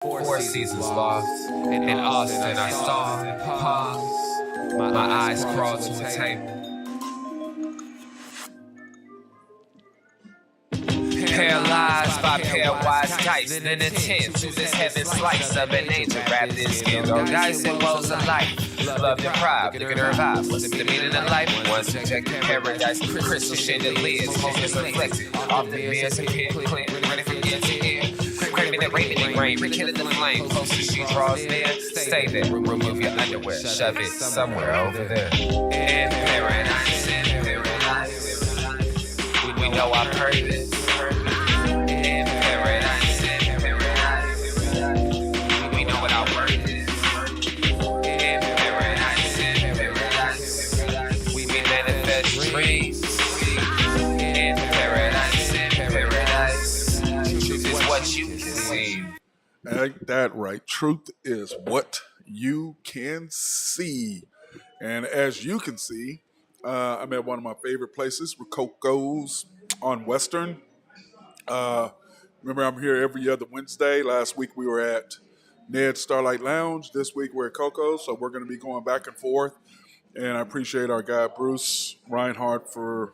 Four seasons lost. In Austin, I saw pause. My eyes crawled to a table. Paralyzed by pairwise dice, then intent to this heaven slice of an angel wrapped in skin. On dice and woes of life, love deprived, looking to revive. What's the meaning of life? One subjective paradise, crystal chandeliers, focus reflected. Off the mirrors and pin, running from ear to ear. Craving that raven rain, rekindling the flame. Close as she draws near, stay there. Remove your underwear, shove it somewhere over there. In paradise, we know our purpose. Ain't that right? Truth is what you can see. And as you can see, I'm at one of my favorite places, Rococo's on Western. Remember, I'm here every other Wednesday. Last week we were at Ned's Starlight Lounge. This week we're at Coco's, so we're going to be going back and forth. And I appreciate our guy, Bruce Reinhardt, for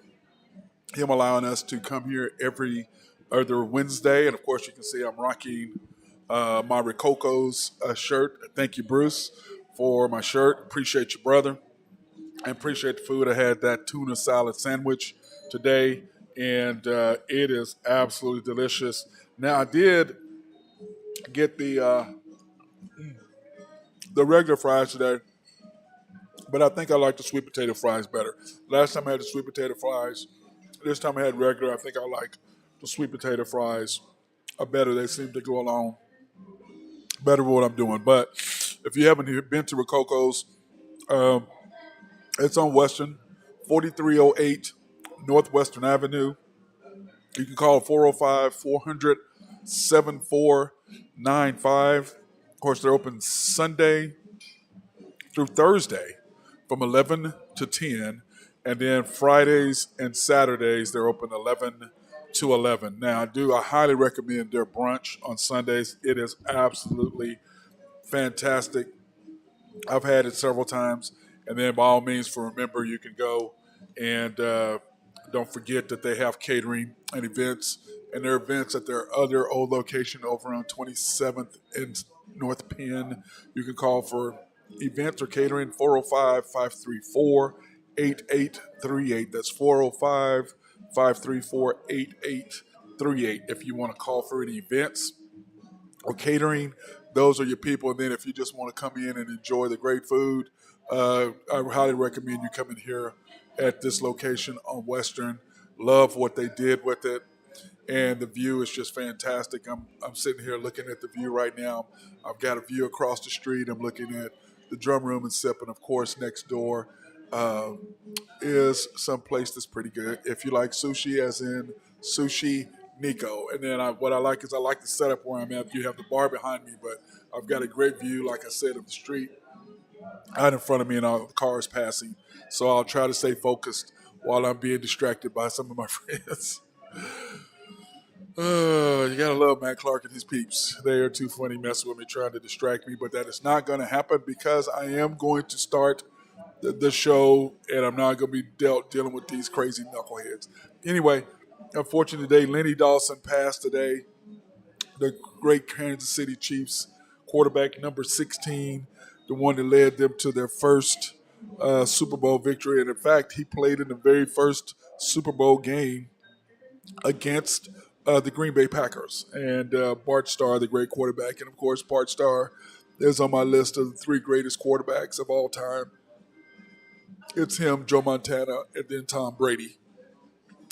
him allowing us to come here every other Wednesday. And, of course, you can see I'm rocking my Rococo's shirt. Thank you, Bruce, for my shirt. Appreciate you, brother. I appreciate the food. I had that tuna salad sandwich today, and it is absolutely delicious. Now, I did get the regular fries today, but I think I like the sweet potato fries better. Last time I had the sweet potato fries. This time I had regular. I think I like the sweet potato fries better. They seem to go along better with what I'm doing. But if you haven't been to Rococo's, it's on Western, 4308 Northwestern Avenue. You can call 405-400-7495. Of course, they're open Sunday through Thursday from 11 to 10. And then Fridays and Saturdays, they're open 11 to 11. Now, I highly recommend their brunch on Sundays. It is absolutely fantastic. I've had it several times. And then by all means, remember, you can go and don't forget that they have catering and events. And their events at their other old location over on 27th and North Penn. You can call for events or catering, 405-534-8838. That's 405-534-8838. If you want to call for any events or catering, those are your people. And then if you just want to come in and enjoy the great food, I highly recommend you coming here at this location on Western. Love what they did with it. And the view is just fantastic. I'm sitting here looking at the view right now. I've got a view across the street. I'm looking at the drum room and sipping. Of course, next door is some place that's pretty good. If you like sushi, as in Sushi Nico. And then what I like is I like the setup where I'm at. You have the bar behind me, but I've got a great view, like I said, of the street out in front of me and all the cars passing. So I'll try to stay focused while I'm being distracted by some of my friends. You gotta love Matt Clark and his peeps. They are too funny messing with me, trying to distract me, but that is not going to happen because I am going to start the show, and I'm not going to be dealing with these crazy knuckleheads. Anyway, unfortunately today, Lenny Dawson passed today, the great Kansas City Chiefs quarterback, number 16, the one that led them to their first Super Bowl victory. And in fact, he played in the very first Super Bowl game against the Green Bay Packers. And Bart Starr, the great quarterback. And, of course, Bart Starr is on my list of the three greatest quarterbacks of all time. It's him, Joe Montana, and then Tom Brady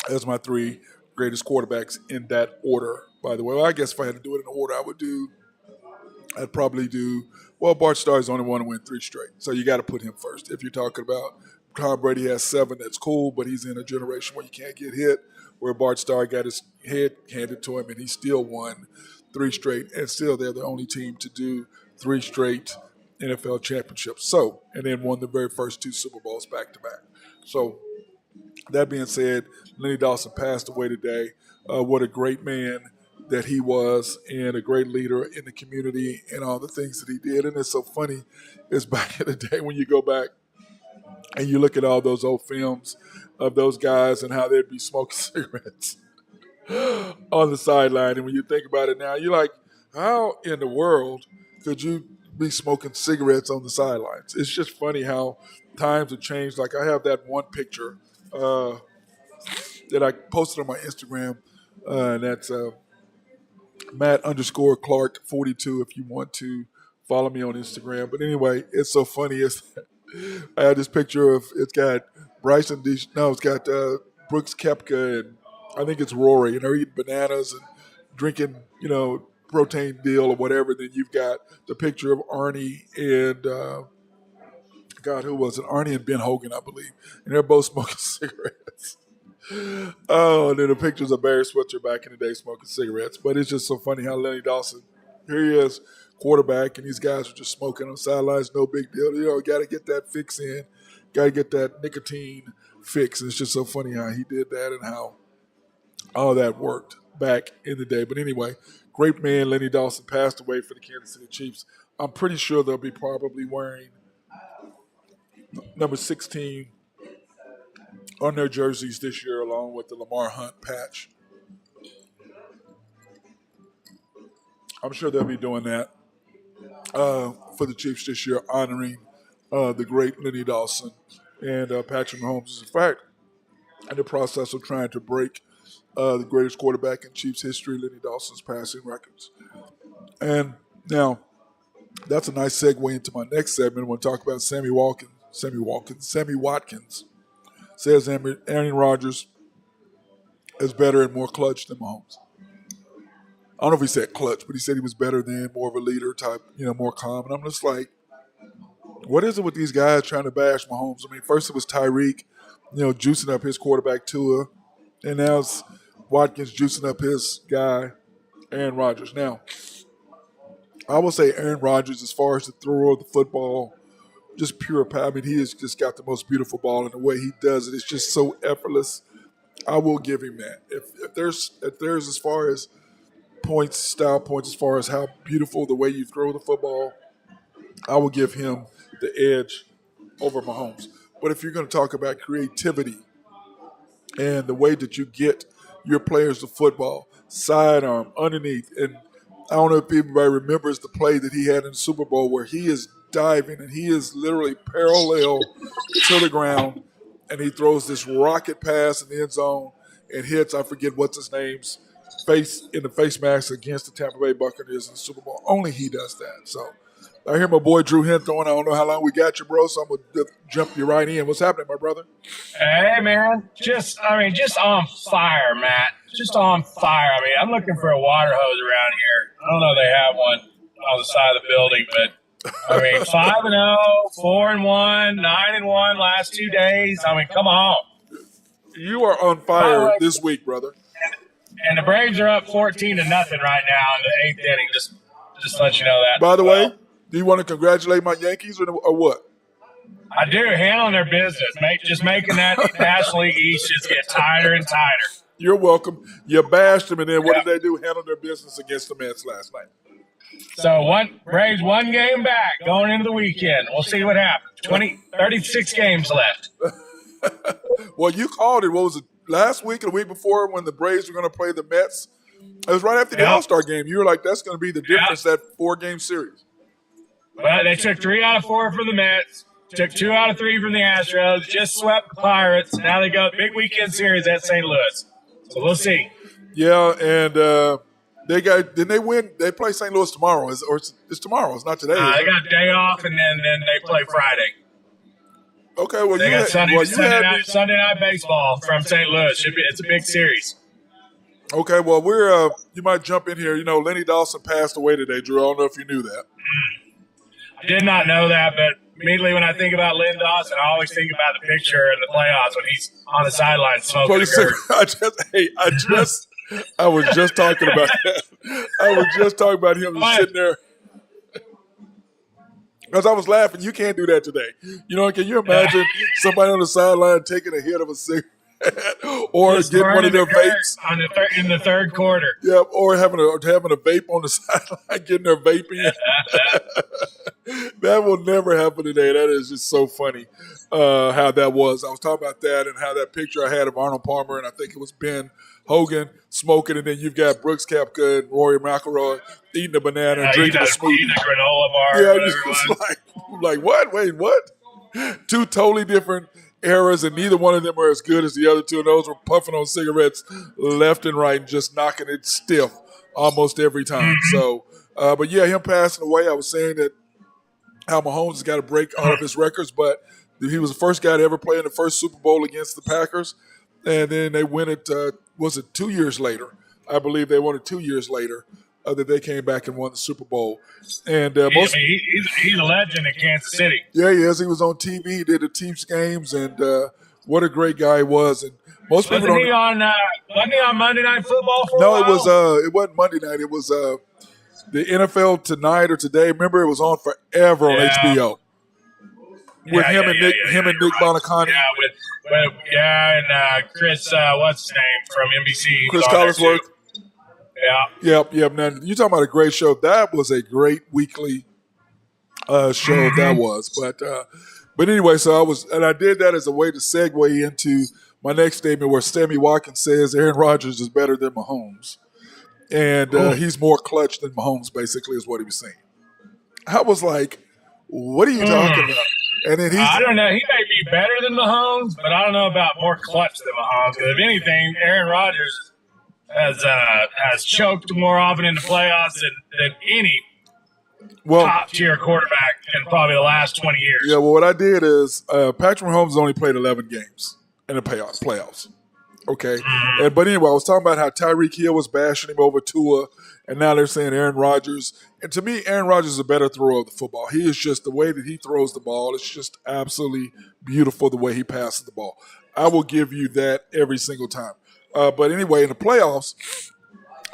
as my three greatest quarterbacks in that order, by the way. Well, I guess if I had to do it in order, I'd probably do, well, Bart Starr is the only one to win 3 straight. So you got to put him first. If you're talking about Tom Brady has 7, that's cool, but he's in a generation where you can't get hit, where Bart Starr got his head handed to him, and he still won 3 straight, and still they're the only team to do 3 straight NFL championships. So, and then won the very first 2 Super Bowls back-to-back. So, that being said, Lenny Dawson passed away today. What a great man that he was and a great leader in the community and all the things that he did. And it's so funny is back in the day when you go back and you look at all those old films of those guys and how they'd be smoking cigarettes on the sideline. And when you think about it now, you're like, how in the world could you be smoking cigarettes on the sidelines? It's just funny how times have changed. Like I have that one picture that I posted on my Instagram, and that's Matt_Clark42 if you want to follow me on Instagram. But anyway, it's so funny. I had this picture of, it's got it's got Brooks Koepka and I think it's Rory, and they're eating bananas and drinking, protein deal or whatever. Then you've got the picture of Arnie and God, who was it? Arnie and Ben Hogan, I believe, and they're both smoking cigarettes. Oh, and then the pictures of Barry Switzer back in the day smoking cigarettes. But it's just so funny how Lenny Dawson, here he is, quarterback, and these guys are just smoking on the sidelines, no big deal. Got to get that fix in, got to get that nicotine fix. And it's just so funny how he did that and how all that worked back in the day. But anyway, great man, Lenny Dawson passed away for the Kansas City Chiefs. I'm pretty sure they'll be probably wearing number 16 on their jerseys this year, along with the Lamar Hunt patch. I'm sure they'll be doing that for the Chiefs this year, honoring the great Lenny Dawson and Patrick Mahomes is, in fact, in the process of trying to break the greatest quarterback in Chiefs history, Lenny Dawson's passing records. And now, that's a nice segue into my next segment. I want to talk about Sammy Watkins says Aaron Rodgers is better and more clutch than Mahomes. I don't know if he said clutch, but he said he was better than, more of a leader type, more calm. And I'm just like, what is it with these guys trying to bash Mahomes? I mean, first it was Tyreek, juicing up his quarterback Tua, and now it's Watkins juicing up his guy, Aaron Rodgers. Now, I will say Aaron Rodgers, as far as the throw of the football, just pure power. I mean, he has just got the most beautiful ball, and the way he does it, it's just so effortless. I will give him that. If there's as far as style points, as far as how beautiful the way you throw the football, I will give him the edge over Mahomes. But if you're going to talk about creativity and the way that you get your players to football, sidearm, underneath, and I don't know if anybody remembers the play that he had in the Super Bowl where he is diving and he is literally parallel to the ground and he throws this rocket pass in the end zone and hits, I forget what's his name's, face in the face mask against the Tampa Bay Buccaneers in the Super Bowl. Only he does that. So I hear my boy Drew Henthorn. I don't know how long we got you, bro, so I'm going to jump you right in. What's happening, my brother? Hey, man. Just on fire, Matt. Just on fire. I mean, I'm looking for a water hose around here. I don't know if they have one on the side of the building, but I mean, 5-0, 4-1, 9-1 last 2 days. I mean, come on. You are on fire this week, brother. And the Braves are up 14-0 right now in the 8th inning. Just to let you know that. By the way, do you want to congratulate my Yankees or what? I do. Handling their business. Just making that National League East just get tighter and tighter. You're welcome. You bashed them, and then what did they do? Handle their business against the Mets last night. So Braves one game back going into the weekend. We'll see what happens. 36 games left. Well, you called it. What was it, last week or the week before when the Braves were going to play the Mets? It was right after the All-Star game. You were like, that's going to be the difference, that 4-game series. Well, they took 3 out of 4 from the Mets, took 2 out of 3 from the Astros, just swept the Pirates. Now they go big weekend series at St. Louis. So we'll see. Yeah, and didn't they win? They play St. Louis tomorrow. It's tomorrow. It's not today. They got a day off, and then they play Friday. Okay, well, they got Sunday night baseball from St. Louis. It's a big series. Okay, well, you might jump in here. Lenny Dawson passed away today, Drew. I don't know if you knew that. I did not know that, but immediately when I think about Lenny Dawson, I always think about the picture in the playoffs when he's on the sideline smoking a cigarette. I was just talking about that. I was just talking about him just sitting there. Because I was laughing. You can't do that today. Can you imagine somebody on the sideline taking a hit of a cigarette or Just getting one of their burning the vapes. dirt in the third quarter. Yeah, or having a vape on the sideline, getting their vape in. That will never happen today. That is just so funny how that was. I was talking about that and how that picture I had of Arnold Palmer, and I think it was Ben Hogan smoking, and then you've got Brooks Koepka and Rory McIlroy eating a banana and drinking a smoothie. Eating a granola bar. Yeah, Whatever just like what? Wait, what? Two totally different eras, and neither one of them are as good as the other two. And those were puffing on cigarettes left and right and just knocking it stiff almost every time. So, but yeah, him passing away, I was saying that how Mahomes has got to break all of his records, but he was the first guy to ever play in the first Super Bowl against the Packers. And then they win it, was it 2 years later? I believe they won it 2 years later that they came back and won the Super Bowl. And he's a legend in Kansas City. Yeah, he is. He was on TV. He did the Chiefs games, and what a great guy he was. And most people wasn't he on Monday Night Football for a while? It wasn't Monday night. It was the NFL Tonight or Today. Remember, it was on forever on HBO. With him and Nick Bonacani. And Chris, what's his name from NBC? Chris Collinsworth. Yeah. Yep. Now, you're talking about a great show. That was a great weekly show. That was. But anyway, I did that as a way to segue into my next statement where Sammy Watkins says Aaron Rodgers is better than Mahomes. And he's more clutch than Mahomes, basically, is what he was saying. I was like, what are you talking about? And then I don't know. He may be better than Mahomes, but I don't know about more clutch than Mahomes. Because if anything, Aaron Rodgers has choked more often in the playoffs than any top-tier quarterback in probably the last 20 years. Yeah, well, what I did is Patrick Mahomes has only played 11 games in the playoffs. Okay? But anyway, I was talking about how Tyreek Hill was bashing him over Tua, and now they're saying Aaron Rodgers. And to me, Aaron Rodgers is a better thrower of the football. He is just, the way that he throws the ball, it's just absolutely beautiful the way he passes the ball. I will give you that every single time. But anyway, in the playoffs,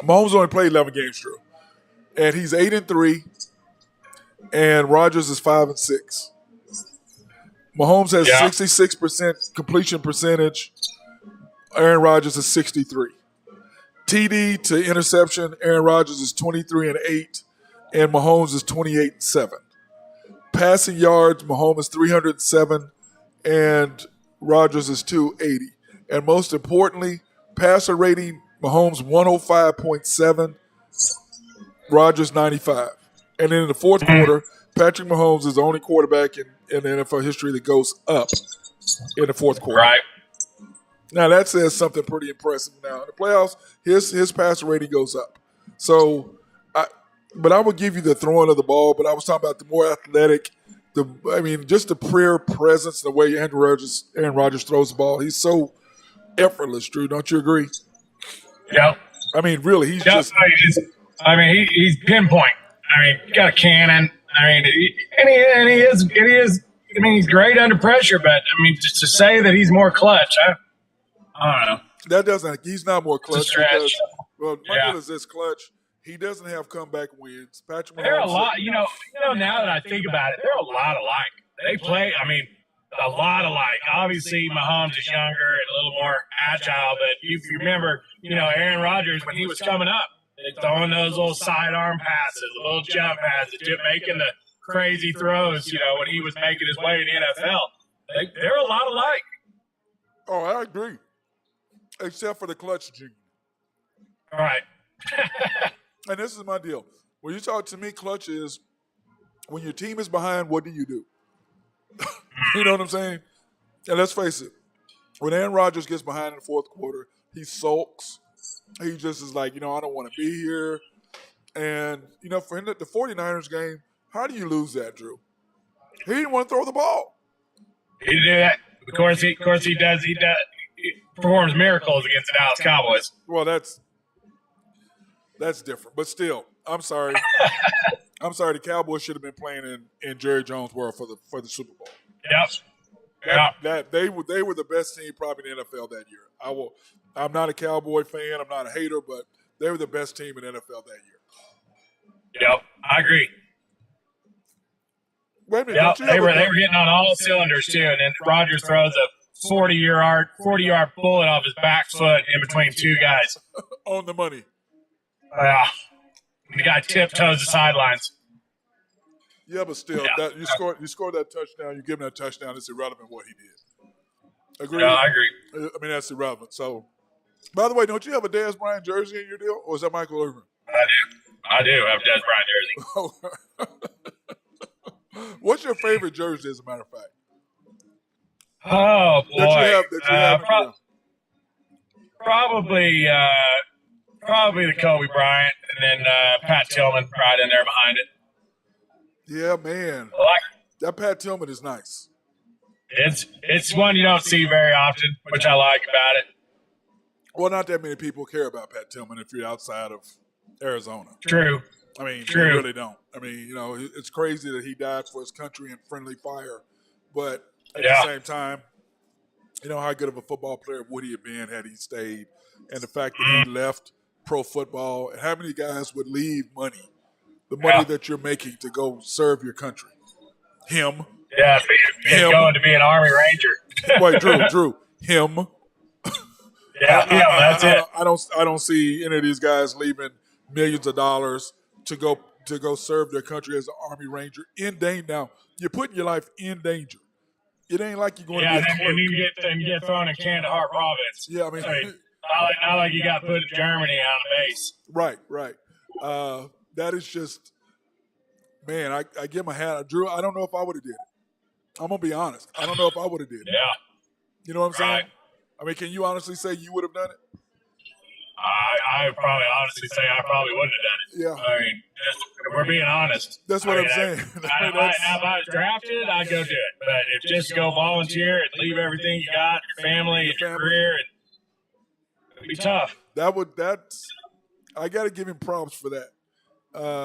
Mahomes only played 11 games, Drew. And he's 8-3, and Rodgers is 5-6. Mahomes has 66% completion percentage. Aaron Rodgers is 63. TD to interception, Aaron Rodgers is 23-8, and Mahomes is 28-7. Passing yards, Mahomes is 307, and Rodgers is 280. And most importantly, passer rating, Mahomes 105.7, Rodgers 95. And then in the fourth quarter, Patrick Mahomes is the only quarterback in the NFL history that goes up in the fourth quarter. Right. Now, that says something pretty impressive. Now, in the playoffs, his passer rating goes up. So, but I would give you the throwing of the ball, but I was talking about the more athletic, just the pure presence, the way Aaron Rodgers throws the ball. He's so effortless, Drew. Don't you agree? Yeah. I mean, really, he's just. He's pinpoint. He's got a cannon. He is. He's great under pressure, but just to say that he's more clutch, I don't know. That doesn't. He's not more clutch because, Michael is this clutch. He doesn't have comeback wins. Patrick Mahomes. There are a lot. Now that I think about it, there are a lot alike. They play. A lot alike. Obviously, Mahomes is younger and a little more agile, but if you remember, Aaron Rodgers when he was coming up, throwing those little sidearm passes, the little jump passes, making the crazy throws. When he was making his way in the NFL, they're a lot alike. Oh, I agree. Except for the clutch gene. All right. And this is my deal. When you talk to me, clutch is when your team is behind, what do you do? You know what I'm saying? And let's face it, when Aaron Rodgers gets behind in the fourth quarter, he sulks. He just is like, I don't want to be here. And, for him, the 49ers game, how do you lose that, Drew? He didn't want to throw the ball. He did that. Of course he does. He performs miracles against the Dallas Cowboys. Well, that's different. But still, I'm sorry. I'm sorry. The Cowboys should have been playing in Jerry Jones' world for the Super Bowl. Yep. They were the best team probably in the NFL that year. I'm not a Cowboy fan. I'm not a hater, but they were the best team in the NFL that year. Yep, I agree. Wait a minute. Yep, they were hitting on all cylinders too, and then Rodgers throws a 40-yard bullet off his back foot in between two guys. On the money. The guy tiptoes the sidelines. Yeah, but still, that you scored that touchdown. You give him that touchdown. It's irrelevant what he did. Agree? No, I agree. I mean, that's irrelevant. So, by the way, don't you have a Dez Bryant jersey in your deal, or is that Michael Irvin? I do have a Dez Bryant jersey. What's your favorite jersey, as a matter of fact? Oh boy, that you have probably the Kobe Bryant, and then Pat Tillman right in there behind it. Yeah, man. That Pat Tillman is nice. It's one you don't see very often, which I like about it. Well, not that many people care about Pat Tillman if you're outside of Arizona. True. I mean, you really don't. I mean, you know, it's crazy that he died for his country in friendly fire, but at the same time, you know, how good of a football player would he have been had he stayed? And the fact that he left pro football, and how many guys would leave the money that you're making to go serve your country? Him. Yeah, him going to be an Army Ranger. Wait, Drew. Him. Yeah, that's it. I don't see any of these guys leaving millions of dollars to go serve their country as an Army Ranger in danger. Now, you're putting your life in danger. It ain't like you're going to be a clerk. And you get thrown in Kandahar province. Yeah, I mean, not like you got put in Germany on a base. Right. That is just, man, I give my hat. Drew, I don't know if I would have did it. I'm going to be honest. I don't know if I would have did it. Yeah. You know what I'm saying? I mean, can you honestly say you would have done it? I probably honestly say I probably wouldn't have done it. Yeah. I mean, if we're being honest. That's what I'm saying. If I was drafted, I'd go do it. But if just go volunteer and leave everything you got, your family, your career, it'd be tough. I got to give him props for that.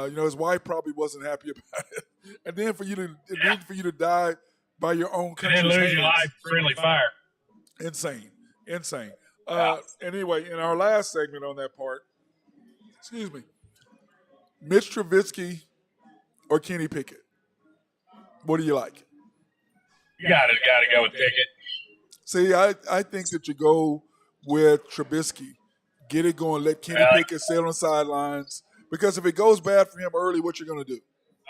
You know, his wife probably wasn't happy about it, and then for you to die by your own country's and then lose hands. your life, friendly fire. Insane. Anyway, in our last segment on that part, excuse me, Mitch Trubisky or Kenny Pickett? What do you like? You gotta go with Pickett. See, I think that you go with Trubisky, get it going, let Kenny Pickett sit on the sidelines. Because if it goes bad for him early, what you're going to do?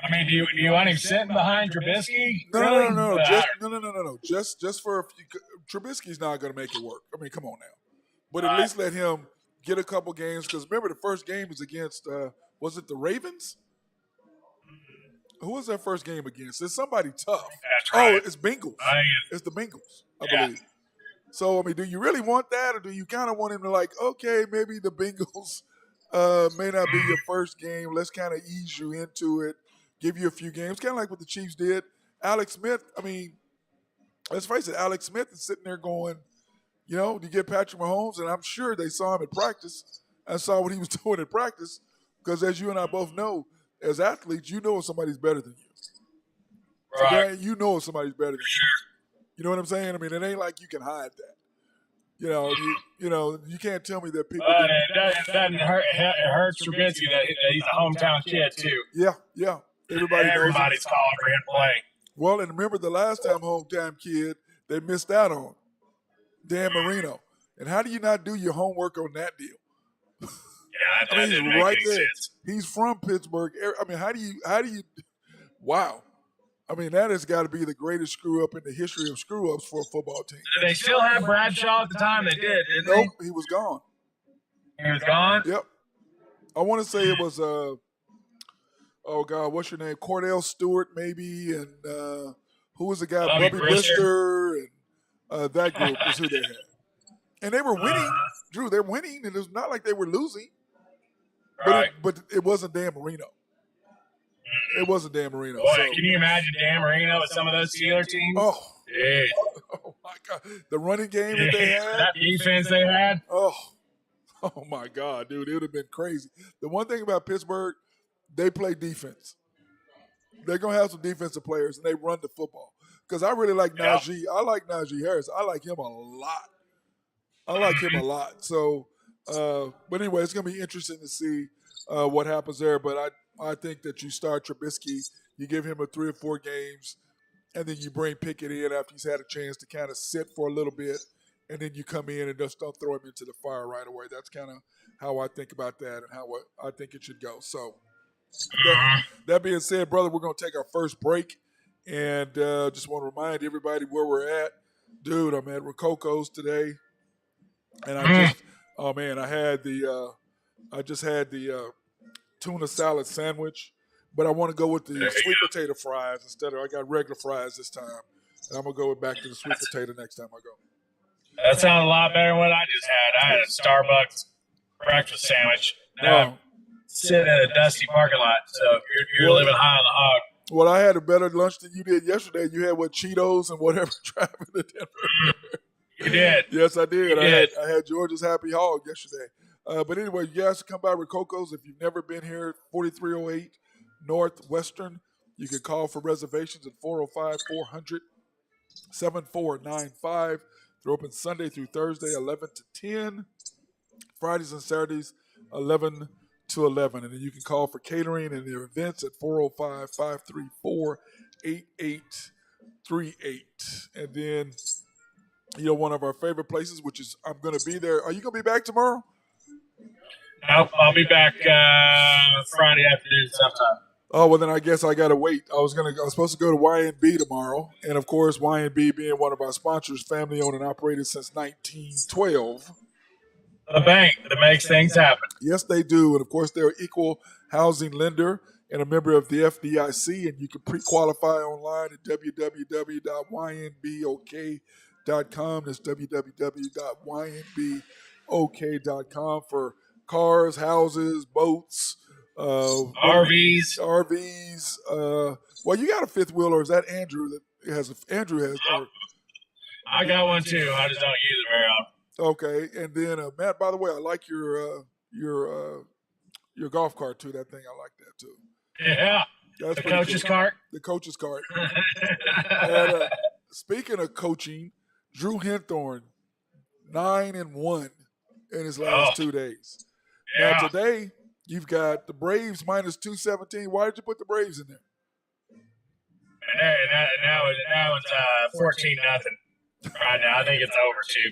I mean, do you want him sitting behind Trubisky? No. Just for a few. Trubisky's not going to make it work. I mean, come on now. But at least let him get a couple games. Because remember, the first game was against, was it the Ravens? Who was that first game against? It's somebody tough. That's right. Oh, it's Bengals. It's the Bengals, I believe. So, I mean, do you really want that? Or do you kind of want him to okay, maybe the Bengals may not be your first game. Let's kind of ease you into it, give you a few games, kind of like what the Chiefs did. Alex Smith, I mean, let's face it, Alex Smith is sitting there going, you know, you get Patrick Mahomes, and I'm sure they saw him in practice and saw what he was doing in practice because as you and I both know, as athletes, you know if somebody's better than you. Right. Okay? You know if somebody's better than you. You know what I'm saying? I mean, it ain't like you can hide that. You can't tell me that people. It doesn't hurt. It hurts Trubisky that he's a hometown kid too. Yeah. Everybody's calling for him to play. Well, and remember the last time hometown kid they missed out on Dan Marino. And how do you not do your homework on that deal? Yeah, that he's right there. Sense. He's from Pittsburgh. I mean, how do you? Wow. I mean, that has got to be the greatest screw-up in the history of screw-ups for a football team. Did they still have Bradshaw at the time? They did, didn't they? Nope, he was gone. He was gone? Yep. I want to say it was, oh, God, what's your name? Cordell Stewart, maybe, and who was the guy? Bubby Brister, and that group is who they had. And they were winning. Drew, they're winning, and it's not like they were losing. Right. But it wasn't Dan Marino. It wasn't Dan Marino. Boy, can you imagine Dan Marino with some of those Steeler teams? Oh. Yeah. Oh, my God. The running game that they had. That defense they had. Oh, my God, dude. It would have been crazy. The one thing about Pittsburgh, they play defense. They're going to have some defensive players, and they run the football. Because I really like Najee. I like Najee Harris. I like him a lot. So, but anyway, it's going to be interesting to see what happens there. But I think that you start Trubisky, you give him 3 or 4 games, and then you bring Pickett in after he's had a chance to kind of sit for a little bit, and then you come in and just don't throw him into the fire right away. That's kind of how I think about that and how I think it should go. So that being said, brother, we're going to take our first break, and just want to remind everybody where we're at. Dude, I'm at Rococo's today, and I just had the tuna salad sandwich, but I want to go with the sweet potato fries instead of I got regular fries this time, and I'm gonna go back to the sweet potato next time I go. That sounds a lot better than what I just had. I had a Starbucks breakfast sandwich. Now I'm sitting in a dusty parking lot, so you're living high on the hog. Well, I had a better lunch than you did yesterday. You had Cheetos and whatever driving to Denver. You did. Yes, I did. I had George's Happy Hog yesterday. But anyway, you guys can come by Rococo's if you've never been here, 4308 Northwestern. You can call for reservations at 405-400-7495. They're open Sunday through Thursday, 11 to 10. Fridays and Saturdays, 11 to 11. And then you can call for catering and their events at 405-534-8838. And then, one of our favorite places, which is I'm going to be there. Are you going to be back tomorrow? Nope, I'll be back Friday afternoon sometime. Oh, well, then I guess I got to wait. I was supposed to go to YNB tomorrow. And, of course, YNB being one of our sponsors, family owned and operated since 1912. The bank that makes things happen. Yes, they do. And, of course, they're an equal housing lender and a member of the FDIC. And you can pre-qualify online at www.ynbok.com. That's www.ynbok.com for cars, houses, boats, RVs. Well, you got a fifth wheel, or is that Andrew that has? Andrew has. I got one too. I just don't use it very often. Okay, and then Matt. By the way, I like your golf cart too. That thing, I like that too. Yeah, that's the coach's cart. The coach's cart. And, speaking of coaching, Drew Henthorn, 9-1 in his last 2 days. Yeah. Now today you've got the Braves minus 217. Why did you put the Braves in there? And now it's 14-0 right now. I think it's over too.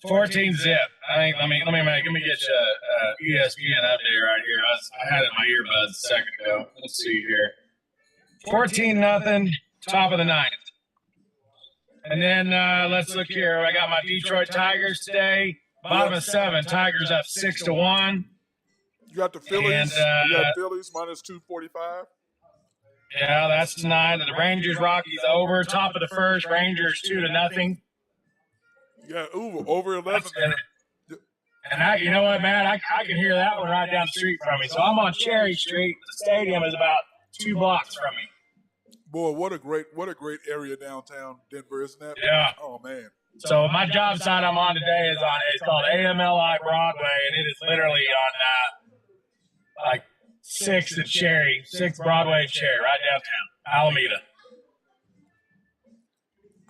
14 zip. I think. Let me get you ESPN update right here. I had it in my earbuds a second ago. Let's see here. 14-0, top of the ninth. And then let's look here. I got my Detroit Tigers today. Bottom of 7. Tigers up 6-1. You got the Phillies. And, you got Phillies minus 245. Yeah, that's tonight. The Rangers Rockies over. Top of the first. Rangers 2-0. Yeah, over 11 there. And you know what, man? I can hear that one right down the street from me. So I'm on Cherry Street. The stadium is about 2 blocks from me. Boy, what a great area downtown Denver, isn't that? Yeah. Oh man. So my job site I'm on today is it's called AMLI Broadway, and it is literally on like 6th Broadway and Cherry, right downtown Alameda.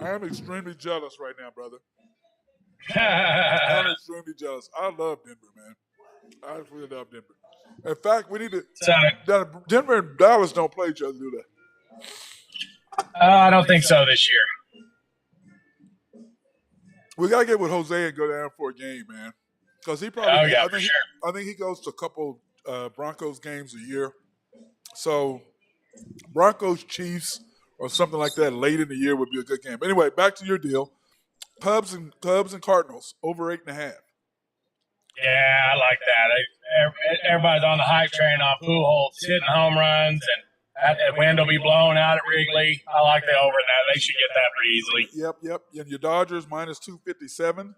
I am extremely jealous right now, brother. I'm extremely jealous. I love Denver, man. I really love Denver. In fact, we need to. Denver and Dallas don't play each other, do they? I don't think so this year. We gotta get with Jose and go down for a game, man. Because he probably. I think he goes to a couple Broncos games a year. So Broncos Chiefs or something like that late in the year would be a good game. Anyway, back to your deal. Cubs and Cardinals over 8.5. Yeah, I like that. Everybody's on the hype train on Pujols hitting home runs, and that wind will be blowing out at Wrigley. I like the over that. They should get that pretty easily. Yep. And your Dodgers minus 257.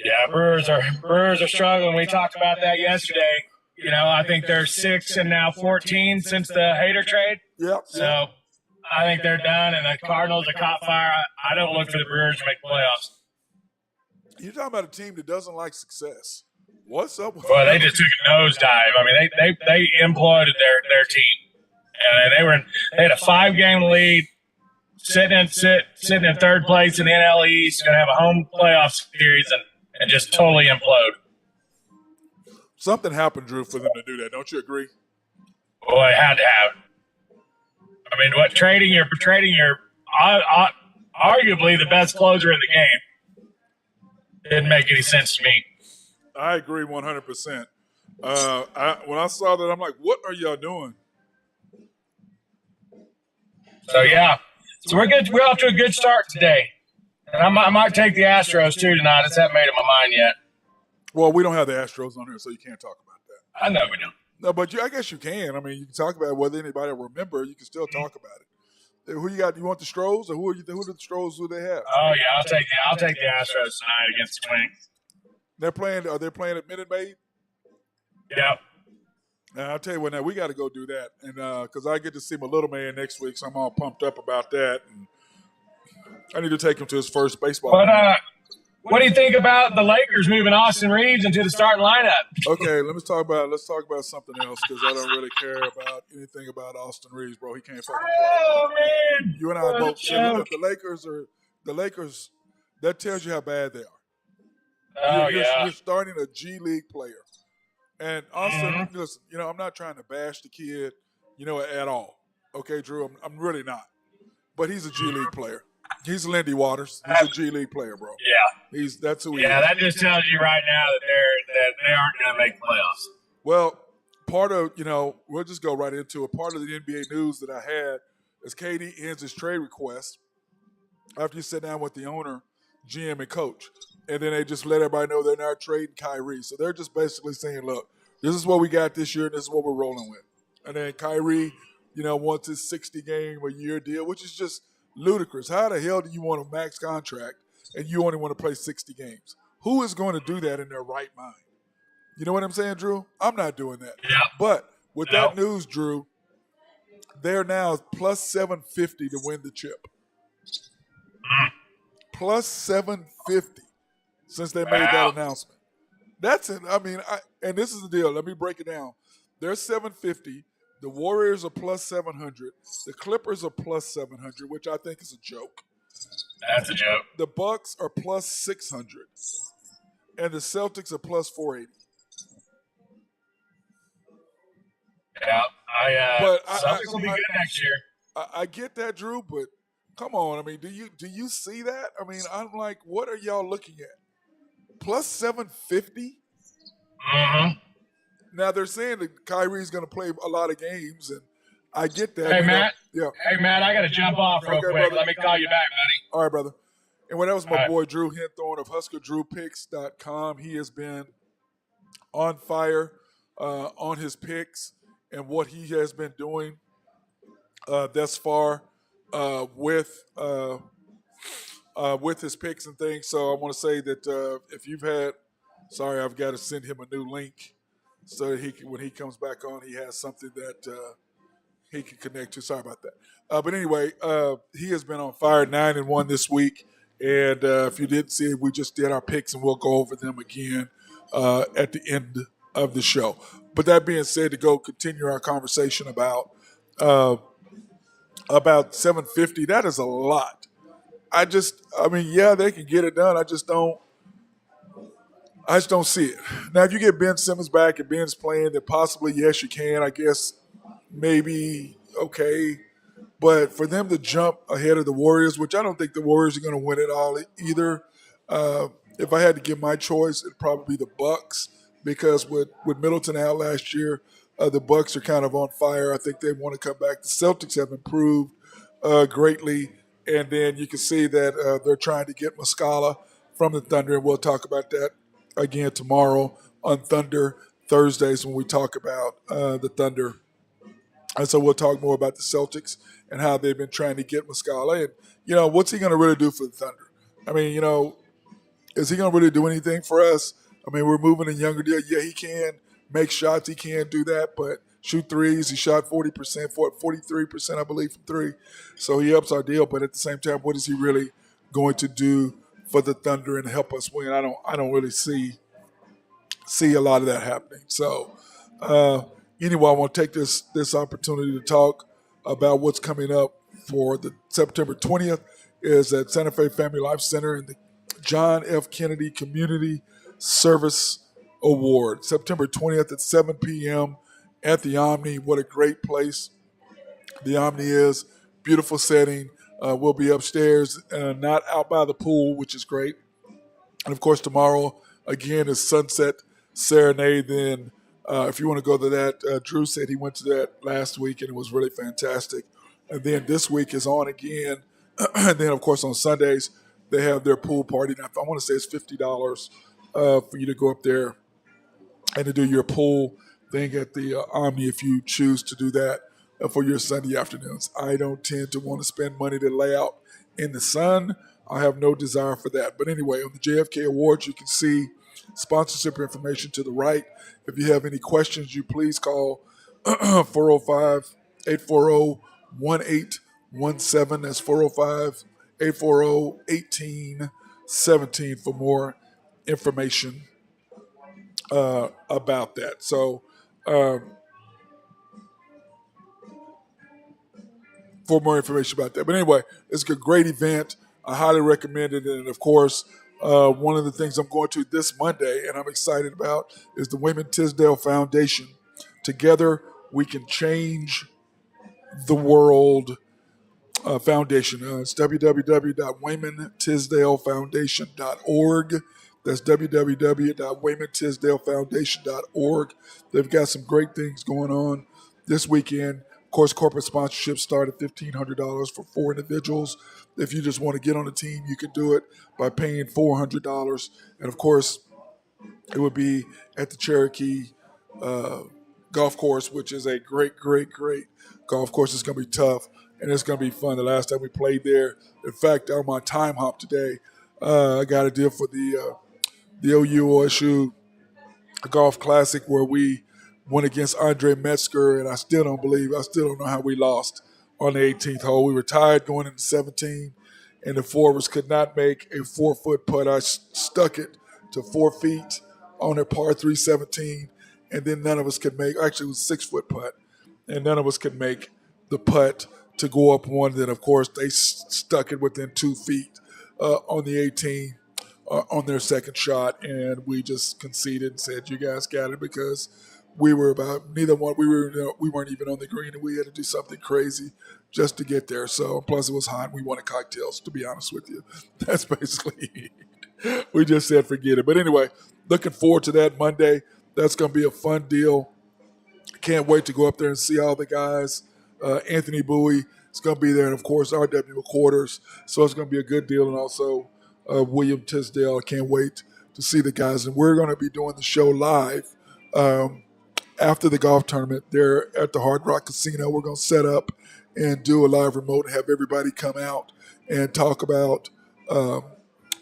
Yeah, Brewers are struggling. We talked about that yesterday. I think they're 6 and now 14 since the Hader trade. Yep. So I think they're done, and the Cardinals are caught fire. I don't look for the Brewers to make playoffs. You're talking about a team that doesn't like success. What's up with Well, they just took a nosedive. I mean, they imploded their team. And they had a 5-game lead, sitting in third place in the NL East, going to have a home playoff series, and just totally implode. Something happened, Drew, for them to do that. Don't you agree? Boy, it had to happen. I And what trading your arguably the best closer in the game didn't make any sense to me. I agree 100%. When I saw that, I'm like, what are y'all doing? So yeah, so we're good. We're off to a good start today, and I might take the Astros too tonight. I just haven't made up my mind yet. Well, we don't have the Astros on here, so you can't talk about that. I know we don't. No, but I guess you can. I mean, you can talk about it, whether anybody will remember. You can still talk about it. Who you got? You want the Stros, or who are the Stros? Who they have? Oh yeah, I'll take the Astros tonight against the Twins. They're playing. Are they playing at Minute Maid? Yep. Now, I'll tell you what. Now we got to go do that, and because I get to see my little man next week, so I'm all pumped up about that. And I need to take him to his first baseball game. What do you think about the Lakers moving Austin Reeves into the starting lineup? Okay, let's talk about something else, because I don't really care about anything about Austin Reeves, bro. He can't fucking play. Oh man, You and I both. The Lakers. That tells you how bad they are. You're starting a G League player, and Austin. Listen, I'm not trying to bash the kid, at all. Okay, Drew, I'm really not. But he's a G League player. He's Lindy Waters. He's a G League player, bro. Yeah. That's who he is. Yeah, is. that just tells you right now that they aren't going to make the playoffs. Well, part of, we'll just go right into it. Part of the NBA news that I had is KD ends his trade request after you sit down with the owner, GM, and coach. And then they just let everybody know they're not trading Kyrie. So they're just basically saying, look, this is what we got this year, and this is what we're rolling with. And then Kyrie, wants his 60-game-a-year deal, which is just ludicrous. How the hell do you want a max contract and you only want to play 60 games? Who is going to do that in their right mind? You know what I'm saying, Drew? I'm not doing that. Yeah. But with that news, Drew, they're now plus 750 to win the chip. Plus 750 since they made that announcement. That's it. I mean, and this is the deal. Let me break it down. They're 750. The Warriors are plus 700. The Clippers are plus 700, which I think is a joke. That's a joke. The Bucks are plus 600. And the Celtics are plus 480. Yeah, Celtics will be good next year. I get that, Drew, but come on. I mean, do you see that? I mean, I'm like, what are y'all looking at? Plus 750? Mm-hmm. Now, they're saying that Kyrie's going to play a lot of games, and I get that. Hey, Matt. Yeah. Hey, Matt, I got to jump off real quick. Brother. Let me call you back, buddy. All right, brother. And that was my boy Drew Henthorne of HuskerDrewPicks.com. He has been on fire on his picks and what he has been doing thus far with his picks and things. So I want to say that if you've had – sorry, I've got to send him a new link so that when he comes back on, he has something that he can connect to. Sorry about that. But anyway, he has been on fire, 9-1 this week. And if you didn't see it, we just did our picks, and we'll go over them again at the end of the show. But that being said, to go continue our conversation about 750, that is a lot. I mean, yeah, they can get it done. I just don't see it. Now, if you get Ben Simmons back and Ben's playing, then possibly, yes, you can. I guess maybe, okay. But for them to jump ahead of the Warriors, which I don't think the Warriors are going to win it all either. If I had to give my choice, it'd probably be the Bucks, because with Middleton out last year, the Bucks are kind of on fire. I think they want to come back. The Celtics have improved greatly, and then you can see that they're trying to get Muscala from the Thunder, and we'll talk about that again tomorrow on Thunder Thursdays when we talk about the Thunder. And so we'll talk more about the Celtics and how they've been trying to get Muscala. And, what's he going to really do for the Thunder? I mean, is he going to really do anything for us? I mean, we're moving in younger deal. Yeah, he can make shots. He can do that, but shoot threes. He shot 40%, 43%, I believe, from three. So he helps our deal. But at the same time, what is he really going to do for the Thunder and help us win? I don't really see a lot of that happening. So, anyway, I want to take this opportunity to talk about what's coming up for the September 20th is at Santa Fe Family Life Center in the John F. Kennedy Community Service Award. September 20th at 7 p.m. at the Omni. What a great place the Omni is. beautiful setting. We'll be upstairs, not out by the pool, which is great. And of course, tomorrow again is Sunset Serenade. Then, if you want to go to that, Drew said he went to that last week and it was really fantastic. And then this week is on again. And then, of course, on Sundays they have their pool party. Now, I want to say it's $50 for you to go up there and to do your pool thing at the Omni if you choose to do that for your Sunday afternoons. I don't tend to want to spend money to lay out in the sun. I have no desire for that. But anyway, on the JFK Awards, you can see sponsorship information to the right. If you have any questions, you please call 405 840 1817. That's 405 840 1817 for more information about that. So, for more information about that. But anyway, it's a great event. I highly recommend it. And of course, one of the things I'm going to this Monday and I'm excited about is the Wayman Tisdale Foundation. Together, we can change the world foundation. It's www.waymantisdalefoundation.org. That's www.waymantisdalefoundation.org. They've got some great things going on this weekend. Of course, corporate sponsorships start at $1,500 for 4 individuals. If you just want to get on the team, you can do it by paying $400. And of course, it would be at the Cherokee golf course, which is a great, great, great golf course. It's going to be tough, and it's going to be fun. The last time we played there, in fact, on my time hop today, I got a deal for the OU-OSU Golf Classic where we went against Andre Metzger, and I still don't know how we lost on the 18th hole. We were tied going into 17, and the forwards could not make a 4-foot putt. I stuck it to 4 feet on a par 3 17, and then none of us could make, actually it was a 6-foot putt, and none of us could make the putt to go up one. Then, of course, they stuck it within 2 feet on the 18 on their second shot, and we just conceded and said, you guys got it, because we were about, neither one, we weren't even on the green, and we had to do something crazy just to get there. So, plus it was hot, and we wanted cocktails, to be honest with you. That's basically we just said forget it. But anyway, looking forward to that Monday. That's going to be a fun deal. Can't wait to go up there and see all the guys. Anthony Bowie is going to be there, and of course R.W. McQuarters. So it's going to be a good deal, and also William Tisdale. I can't wait to see the guys, and we're going to be doing the show live after the golf tournament there at the Hard Rock Casino. We're going to set up and do a live remote and have everybody come out and talk about. We're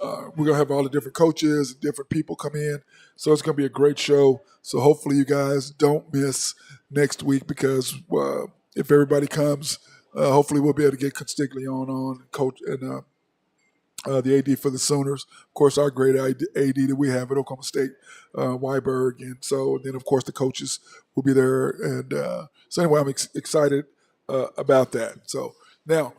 going to have all the different coaches and different people come in. So it's going to be a great show. So hopefully you guys don't miss next week, because if everybody comes, hopefully we'll be able to get Constiglione on, coach, and the AD for the Sooners. Of course, our great AD that we have at Oklahoma State, Weiberg. And so then, of course, the coaches will be there. And so anyway, I'm excited about that. So now,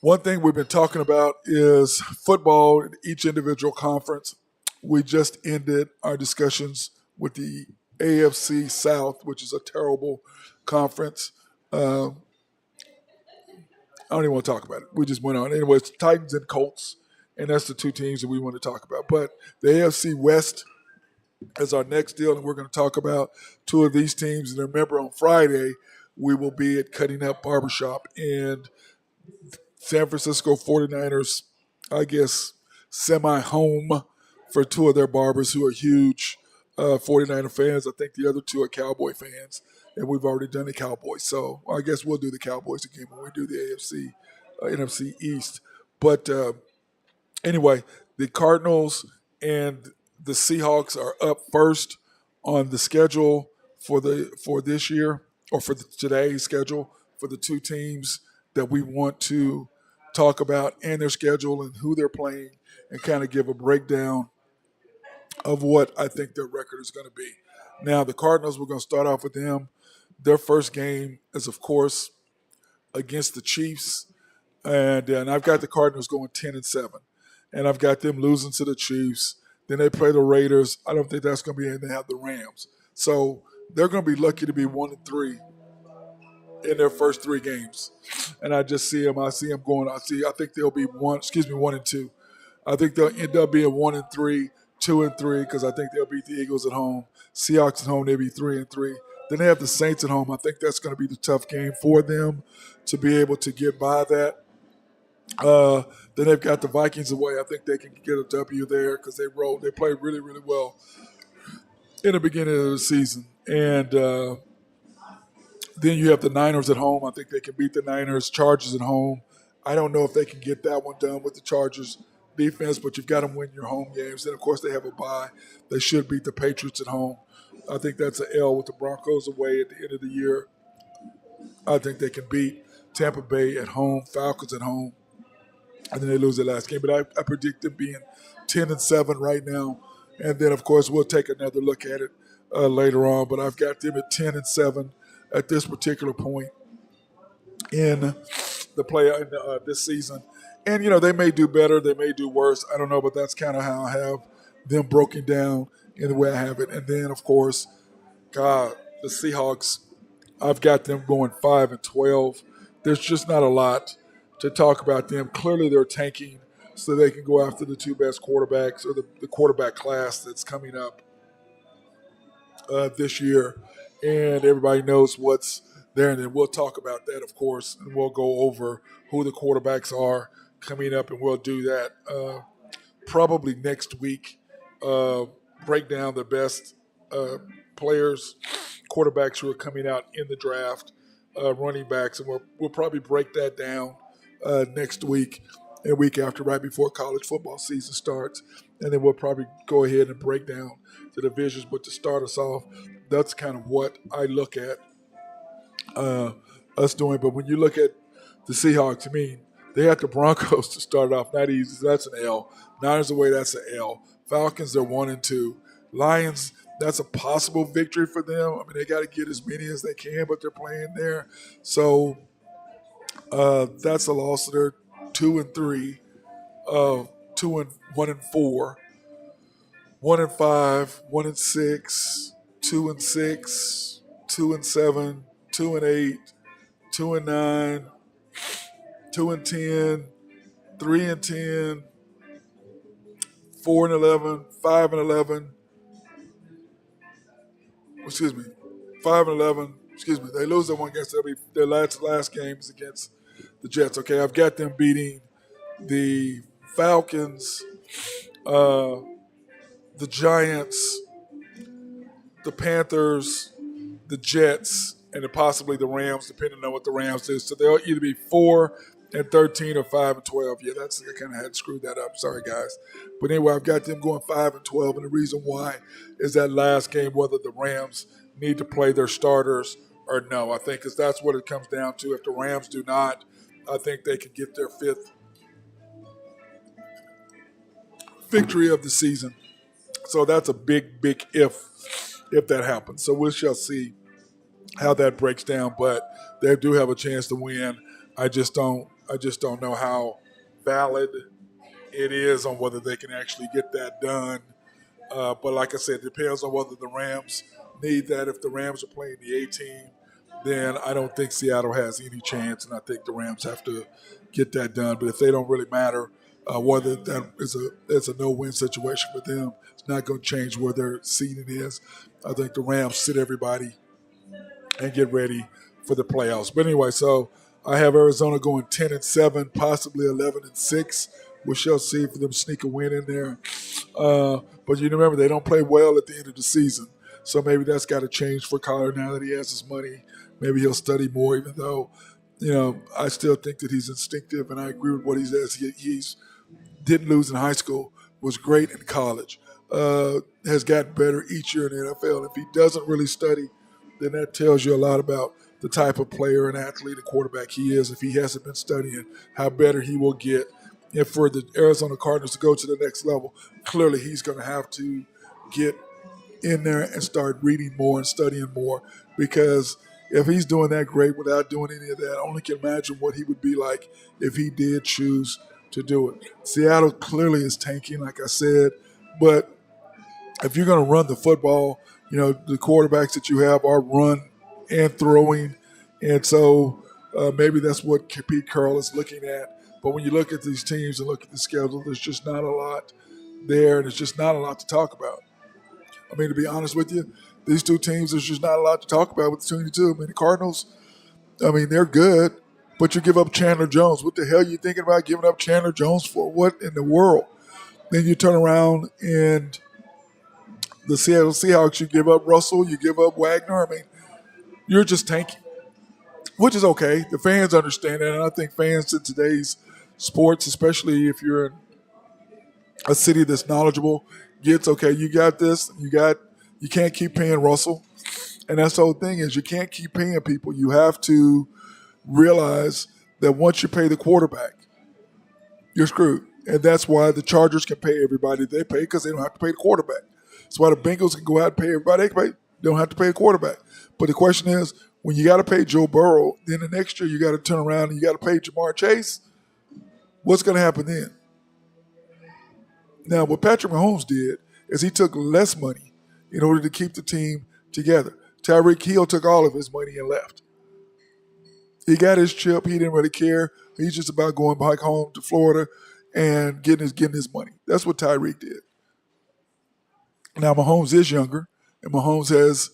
one thing we've been talking about is football in each individual conference. We just ended our discussions with the AFC South, which is a terrible conference. I don't even want to talk about it. We just went on. Anyway, it's Titans and Colts, and that's the two teams that we want to talk about. But the AFC West is our next deal, and we're going to talk about two of these teams. And remember, on Friday, we will be at Cutting Up Barbershop, and San Francisco 49ers, I guess, semi-home for two of their barbers who are huge 49er fans. I think the other two are Cowboy fans, and we've already done the Cowboys. So I guess we'll do the Cowboys again when we do the AFC, NFC East. But anyway, the Cardinals and the Seahawks are up first on the schedule for this year, or for today's schedule, for the two teams that we want to talk about and their schedule and who they're playing, and kind of give a breakdown of what I think their record is going to be. Now, the Cardinals, we're going to start off with them. Their first game is, of course, against the Chiefs, and I've got the Cardinals going 10-7, and I've got them losing to the Chiefs. Then they play the Raiders. I don't think that's going to be, and they have the Rams. So they're going to be lucky to be 1-3 in their first 3 games, and I just see them. I see them going. I think they'll be 1-2. I think they'll end up being 1-3, 2-3, because I think they'll beat the Eagles at home. Seahawks at home, they'll be 3-3. Then they have the Saints at home. I think that's going to be the tough game for them to be able to get by that. Then they've got the Vikings away. I think they can get a W there because they played really, really well in the beginning of the season. And then you have the Niners at home. I think they can beat the Niners. Chargers at home. I don't know if they can get that one done with the Chargers defense, but you've got to win your home games. Then, of course, they have a bye. They should beat the Patriots at home. I think that's an L with the Broncos away at the end of the year. I think they can beat Tampa Bay at home, Falcons at home, and then they lose their last game. But I predict them being 10-7 right now. And then, of course, we'll take another look at it later on. But I've got them at 10-7 at this particular point in the play this season. And, they may do better. They may do worse. I don't know, but that's kind of how I have them broken down in the way I have it. And then, of course, God, the Seahawks, I've got them going 5-12. There's just not a lot to talk about them. Clearly, they're tanking so they can go after the 2 best quarterbacks, or the quarterback class that's coming up this year. And everybody knows what's there. And then we'll talk about that, of course, and we'll go over who the quarterbacks are coming up, and we'll do that probably next week. Break down the best players, quarterbacks who are coming out in the draft, running backs, and we'll probably break that down next week and week after, right before college football season starts. And then we'll probably go ahead and break down the divisions. But to start us off, that's kind of what I look at us doing. But when you look at the Seahawks, they had the Broncos to start off. Not easy, so that's an L. Niners away, that's an L. Falcons, they're 1-2. Lions, that's a possible victory for them. They got to get as many as they can, but they're playing there. So that's a loss. They're 2-3, 1-4, 1-5, 1-6, 2-6, 2-7, 2-8, 2-9, 2-10, 3-10, 4-11, 5-11. 5-11. They lose that one against their last games against the Jets. Okay, I've got them beating the Falcons, the Giants, the Panthers, the Jets, and then possibly the Rams, depending on what the Rams do. So they'll either be 4-13 or 5-12. Yeah, I kind of had screwed that up. Sorry, guys. But anyway, I've got them going 5-12, and the reason why is that last game, whether the Rams need to play their starters or no. I think because that's what it comes down to. If the Rams do not, I think they can get their 5th victory of the season. So that's a big, big if that happens. So we shall see how that breaks down. But they do have a chance to win. I just don't know how valid it is on whether they can actually get that done. But like I said, it depends on whether the Rams need that. If the Rams are playing the A team, then I don't think Seattle has any chance, and I think the Rams have to get that done. But if they don't really matter, whether that is a no-win situation for them, it's not going to change where their seeding is. I think the Rams sit everybody and get ready for the playoffs. But anyway, so I have Arizona going 10-7, possibly 11-6. We shall see for them to sneak a win in there. But you remember, they don't play well at the end of the season. So maybe that's got to change for Kyler now that he has his money. Maybe he'll study more, even though, I still think that he's instinctive, and I agree with what he says. He's didn't lose in high school, was great in college, has gotten better each year in the NFL. If he doesn't really study, then that tells you a lot about the type of player and athlete and quarterback he is. If he hasn't been studying, how better he will get. And for the Arizona Cardinals to go to the next level, clearly he's going to have to get in there and start reading more and studying more, because if he's doing that great without doing any of that, I only can imagine what he would be like if he did choose to do it. Seattle clearly is tanking, like I said, but if you're going to run the football, the quarterbacks that you have are run and throwing And so maybe that's what Pete Carroll is looking at. But when you look at these teams and look at the schedule, there's just not a lot there, and there's just not a lot to talk about. I mean, to be honest with you, these two teams, there's just not a lot to talk about with between the two. I mean, the Cardinals, I mean, they're good, but you give up Chandler Jones. What the hell are you thinking about giving up Chandler Jones for? What in the world? Then you turn around and the Seattle Seahawks, you give up Russell, you give up Wagner. I mean, you're just tanking, which is okay. The fans understand that, and I think fans in today's sports, especially if you're in a city that's knowledgeable, gets okay. You got this. You can't keep paying Russell, and that's the whole thing is you can't keep paying people. You have to realize that once you pay the quarterback, you're screwed. And that's why the Chargers can pay everybody they pay because they don't have to pay the quarterback. That's why the Bengals can go out and pay everybody they pay. They don't have to pay the quarterback. But the question is, when you got to pay Joe Burrow, then the next year you got to turn around and you got to pay Jamar Chase, what's going to happen then? Now, what Patrick Mahomes did is he took less money in order to keep the team together. Tyreek Hill took all of his money and left. He got his chip. He didn't really care. He's just about going back home to Florida and getting his money. That's what Tyreek did. Now, Mahomes is younger, and Mahomes has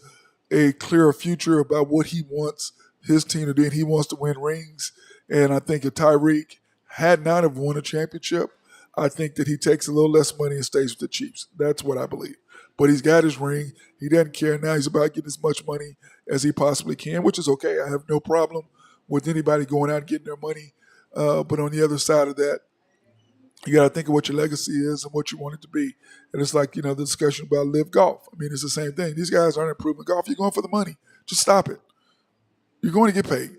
a clearer future about what he wants his team to do, and he wants to win rings. And I think if Tyreek had not have won a championship, I think that he takes a little less money and stays with the Chiefs. That's what I believe. But he's got his ring. He doesn't care. Now he's about getting as much money as he possibly can, which is okay. I have no problem with anybody going out and getting their money. But on the other side of that, you got to think of what your legacy is and what you want it to be. And it's like, the discussion about live golf. I mean, it's the same thing. These guys aren't improving golf. You're going for the money. Just stop it. You're going to get paid.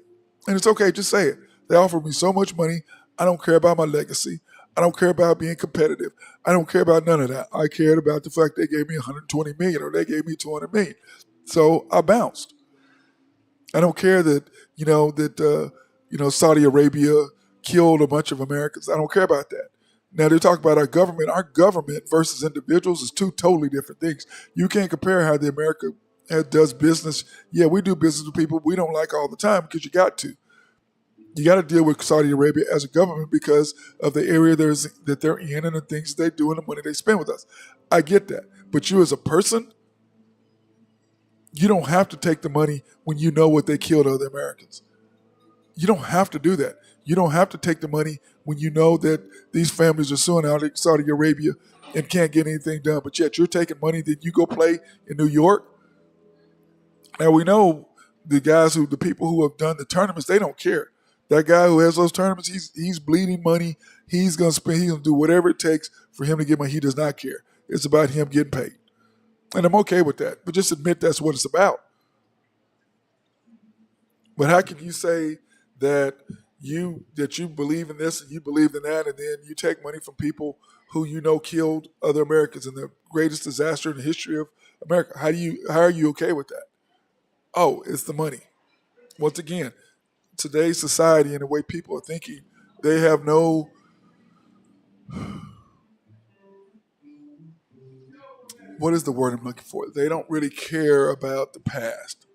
And it's okay. Just say it. They offered me so much money. I don't care about my legacy. I don't care about being competitive. I don't care about none of that. I cared about the fact they gave me $120 million or they gave me $200 million. So I bounced. I don't care that, Saudi Arabia killed a bunch of Americans. I don't care about that. Now they talk about our government. Our government versus individuals is two totally different things. You can't compare how the America does business. Yeah, we do business with people we don't like all the time because you got to. You got to deal with Saudi Arabia as a government because of the area that they're in and the things they do and the money they spend with us. I get that. But you as a person, you don't have to take the money when you know what they killed other Americans. You don't have to do that. You don't have to take the money when you know that these families are suing out of Saudi Arabia and can't get anything done. But yet you're taking money that you go play in New York. Now we know the people who have done the tournaments, they don't care. That guy who has those tournaments, he's bleeding money. He's gonna spend. He's gonna do whatever it takes for him to get money. He does not care. It's about him getting paid, and I'm okay with that. But just admit that's what it's about. But how can you say that you believe in this and you believe in that, and then you take money from people who killed other Americans in the greatest disaster in the history of America? How are you okay with that? Oh, it's the money. Once again, today's society and the way people are thinking, they have no what is the word I'm looking for? They don't really care about the past.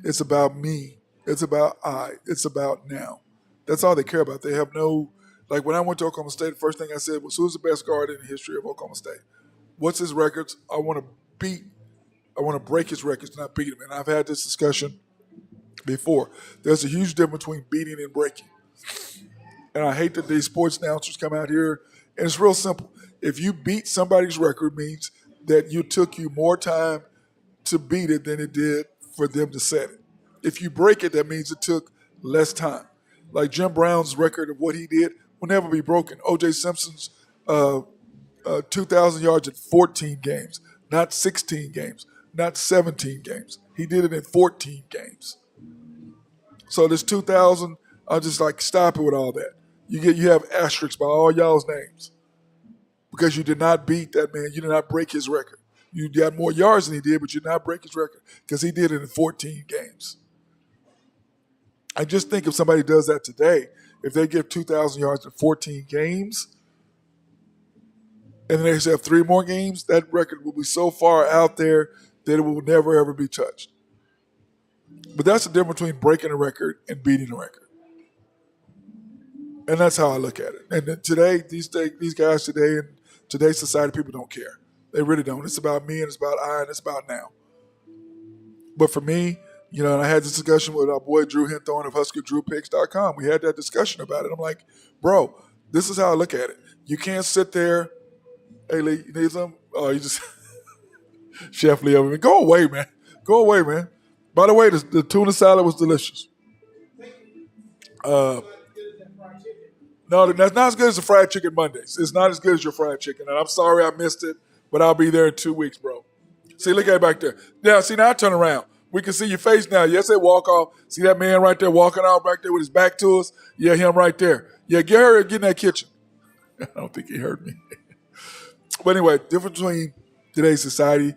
It's about me. It's about It's about now. That's all they care about. They have no like when I went to Oklahoma State, the first thing I said was, who's the best guard in the history of Oklahoma State? What's his records? I want to break his records, not beat him. And I've had this discussion before. There's a huge difference between beating and breaking. And I hate that these sports announcers come out here, and it's real simple. If you beat somebody's record, means that you took you more time to beat it than it did for them to set it. If you break it, that means it took less time. Like Jim Brown's record of what he did will never be broken. O.J. Simpson's 2,000 yards in 14 games, not 16 games, not 17 games. He did it in 14 games. So this 2,000, I'll just stop it with all that. You have asterisks by all y'all's names because you did not beat that man. You did not break his record. You got more yards than he did, but you did not break his record because he did it in 14 games. I just think if somebody does that today, if they give 2,000 yards in 14 games, and then they have 3 more games, that record will be so far out there that it will never, ever be touched. But that's the difference between breaking a record and beating a record. And that's how I look at it. And then today, these guys today in today's society, people don't care. They really don't. It's about me and it's about I and it's about now. But for me, and I had this discussion with our boy Drew Hinthorn of HuskerDrewPicks.com. We had that discussion about it. I'm like, bro, this is how I look at it. You can't sit there. Hey, Lee, you need some? Oh, you just Chef Lee over me. Go away, man. Go away, man. By the way, the tuna salad was delicious. No, that's not as good as the fried chicken Mondays. It's not as good as your fried chicken. And I'm sorry I missed it, but I'll be there in 2 weeks, bro. See, look at it back there. Now, see, now I turn around. We can see your face now. Yes, they walk off. See that man right there walking off back there with his back to us? Yeah, him right there. Yeah, get in that kitchen. I don't think he heard me. But anyway, difference between today's society,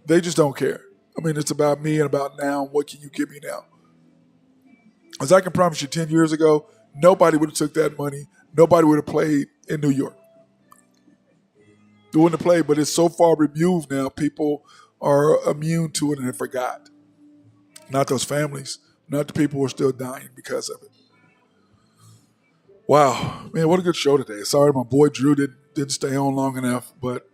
they just don't care. I mean, it's about me and about now. What can you give me now? As I can promise you, 10 years ago, nobody would have took that money. Nobody would have played in New York. They wouldn't have played, but it's so far removed now, people are immune to it and have forgot. Not those families, not the people who are still dying because of it. Wow, man, what a good show today. Sorry my boy Drew didn't stay on long enough, but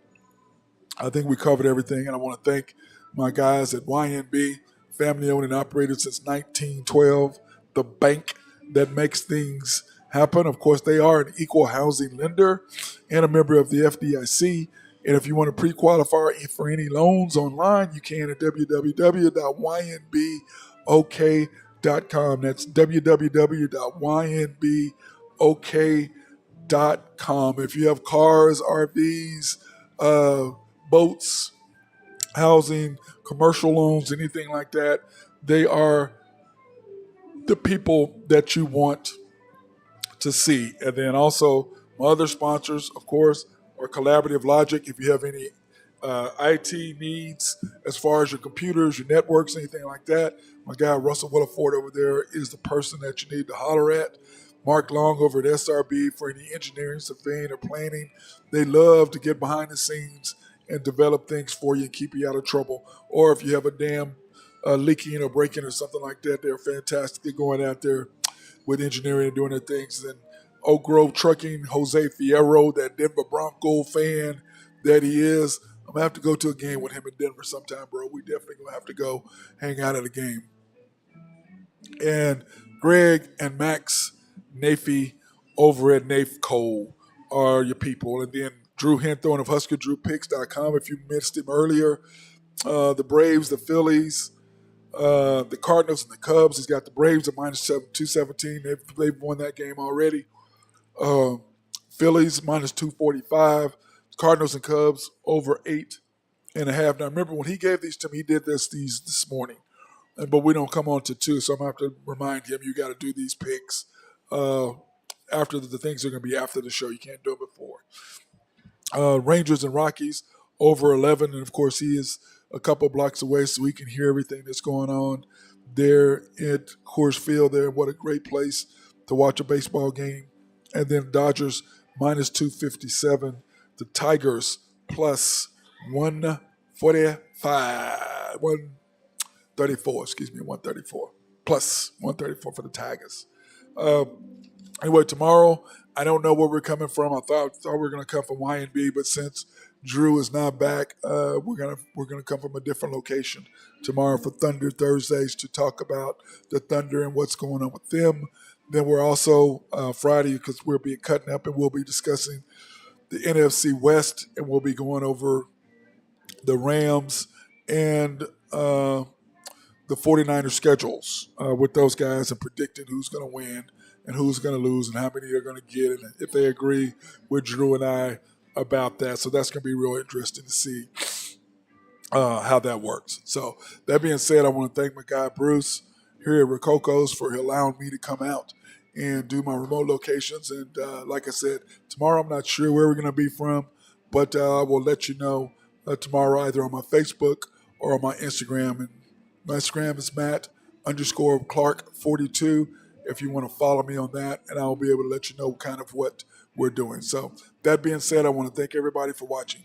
I think we covered everything, and I want to thank my guys at YNB, family owned and operated since 1912, the bank that makes things happen. Of course, they are an equal housing lender and a member of the FDIC. And if you want to pre-qualify for any loans online, you can at www.ynbok.com. That's www.ynbok.com. If you have cars, RVs, boats, housing, commercial loans, anything like that, they are the people that you want to see. And then also my other sponsors, of course, are Collaborative Logic. If you have any IT needs as far as your computers, your networks, anything like that, my guy Russell Williford over there is the person that you need to holler at. Mark Long over at SRB for any engineering, surveying, or planning. They love to get behind the scenes and develop things for you and keep you out of trouble. Or if you have a dam leaking or breaking or something like that, they're fantastic. They're going out there with engineering and doing their things. And Oak Grove Trucking, Jose Fierro, that Denver Bronco fan that he is. I'm going to have to go to a game with him in Denver sometime, bro. We definitely going to have to go hang out at a game. And Greg and Max Nafee over at Nafe Cole are your people. And then Drew Hinthorn of HuskerDrewPicks.com. If you missed him earlier, the Braves, the Phillies, the Cardinals, and the Cubs. He's got the Braves at minus 217. They've won that game already. Phillies minus 245. Cardinals and Cubs over 8.5. Now remember when he gave these to me, he did these this morning, but we don't come on to 2, so I'm gonna have to remind him you got to do these picks after the things are gonna be after the show. You can't do it before. Rangers and Rockies over 11, and of course he is a couple blocks away, so we can hear everything that's going on there at Coors Field. There, what a great place to watch a baseball game. And then Dodgers minus 257. The Tigers plus 145, 134. Excuse me, 134 plus 134 for the Tigers. Anyway, tomorrow I don't know where we're coming from. I thought we were going to come from YNB, but since Drew is not back, we're gonna come from a different location tomorrow for Thunder Thursdays to talk about the Thunder and what's going on with them. Then we're also Friday, because we'll be cutting up and we'll be discussing the NFC West, and we'll be going over the Rams and the 49ers schedules with those guys and predicting who's going to win and who's going to lose and how many they're going to get, and if they agree with Drew and I about that. So that's going to be real interesting to see how that works. So that being said, I want to thank my guy Bruce here at Rococo's for allowing me to come out and do my remote locations. And like I said, tomorrow I'm not sure where we're going to be from, but I will let you know tomorrow either on my Facebook or on my Instagram. And my Instagram is Matt_Clark42 if you want to follow me on that, and I'll be able to let you know kind of what we're doing. So that being said, I want to thank everybody for watching.